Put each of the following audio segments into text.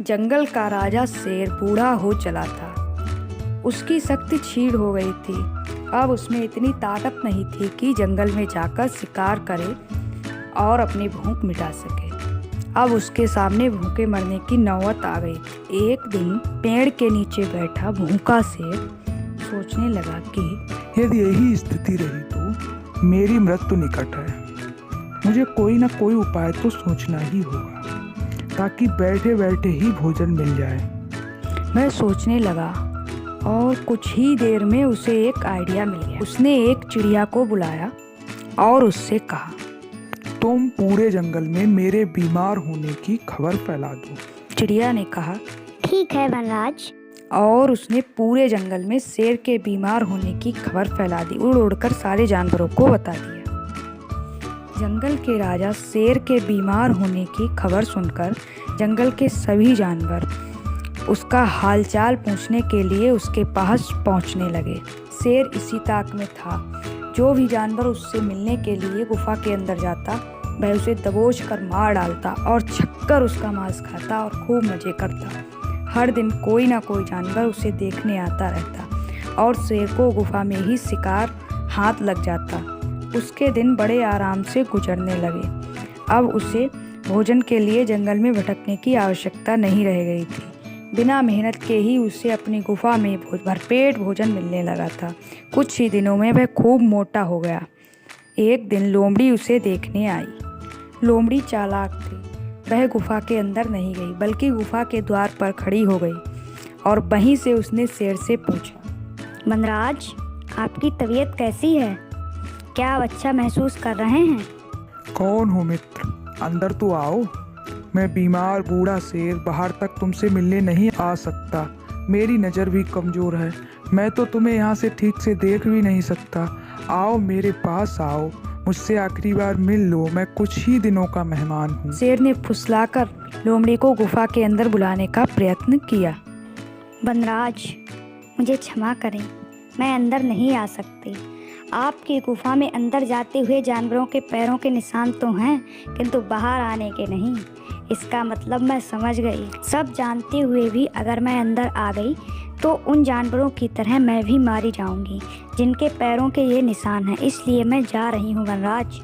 जंगल का राजा शेर बूढ़ा हो चला था। उसकी शक्ति क्षीण हो गई थी। अब उसमें इतनी ताकत नहीं थी कि जंगल में जाकर शिकार करे और अपनी भूख मिटा सके। अब उसके सामने भूखे मरने की नौबत आ गई थी। एक दिन पेड़ के नीचे बैठा भूखा शेर सोचने लगा कि यदि यही स्थिति रही तो मेरी मृत्यु निकट है। मुझे कोई ना कोई उपाय तो सोचना ही होगा ताकि बैठे बैठे ही भोजन मिल जाए। वह सोचने लगा और कुछ ही देर में उसे एक आइडिया मिल गया। उसने एक चिड़िया को बुलाया और उससे कहा, तुम पूरे जंगल में मेरे बीमार होने की खबर फैला दो। चिड़िया ने कहा, ठीक है वनराज। और उसने पूरे जंगल में शेर के बीमार होने की खबर फैला दी। उड़ उड़कर सारे जानवरों को बता दिया। जंगल के राजा शेर के बीमार होने की खबर सुनकर जंगल के सभी जानवर उसका हालचाल पूछने के लिए उसके पास पहुंचने लगे। शेर इसी ताक में था। जो भी जानवर उससे मिलने के लिए गुफा के अंदर जाता, वह उसे दबोच कर मार डालता और छक्कर उसका मांस खाता और खूब मजे करता। हर दिन कोई ना कोई जानवर उसे देखने आता रहता और शेर को गुफा में ही शिकार हाथ लग जाता। उसके दिन बड़े आराम से गुजरने लगे। अब उसे भोजन के लिए जंगल में भटकने की आवश्यकता नहीं रह गई थी। बिना मेहनत के ही उसे अपनी गुफा में भरपेट भोजन मिलने लगा था। कुछ ही दिनों में वह खूब मोटा हो गया। एक दिन लोमड़ी उसे देखने आई। लोमड़ी चालाक थी। वह गुफा के अंदर नहीं गई बल्कि गुफा के द्वार पर खड़ी हो गई और वहीं से उसने शेर से पूछा, वनराज, आपकी तबीयत कैसी है? क्या आप अच्छा महसूस कर रहे हैं? कौन हो मित्र, अंदर तो आओ। मैं बीमार बूढ़ा शेर बाहर तक तुमसे मिलने नहीं आ सकता। मेरी नज़र भी कमज़ोर है। मैं तो तुम्हें यहाँ से ठीक से देख भी नहीं सकता। आओ मेरे पास आओ, मुझसे आखिरी बार मिल लो। मैं कुछ ही दिनों का मेहमान हूँ। शेर ने फुसलाकर लोमड़ी को गुफा के अंदर बुलाने का प्रयत्न किया। वनराज, मुझे क्षमा करें, मैं अंदर नहीं आ सकती। आपकी गुफा में अंदर जाते हुए जानवरों के पैरों के निशान तो हैं, किंतु बाहर आने के नहीं। इसका मतलब मैं समझ गई। सब जानते हुए भी अगर मैं अंदर आ गई तो उन जानवरों की तरह मैं भी मारी जाऊंगी जिनके पैरों के ये निशान हैं। इसलिए मैं जा रही हूँ वनराज।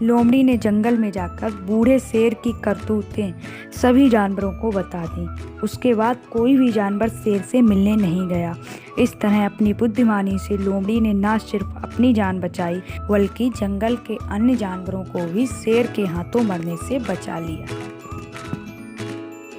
लोमड़ी ने जंगल में जाकर बूढ़े शेर की करतूतें सभी जानवरों को बता दी। उसके बाद कोई भी जानवर शेर से मिलने नहीं गया। इस तरह अपनी बुद्धिमानी से लोमड़ी ने न सिर्फ अपनी जान बचाई बल्कि जंगल के अन्य जानवरों को भी शेर के हाथों मरने से बचा लिया।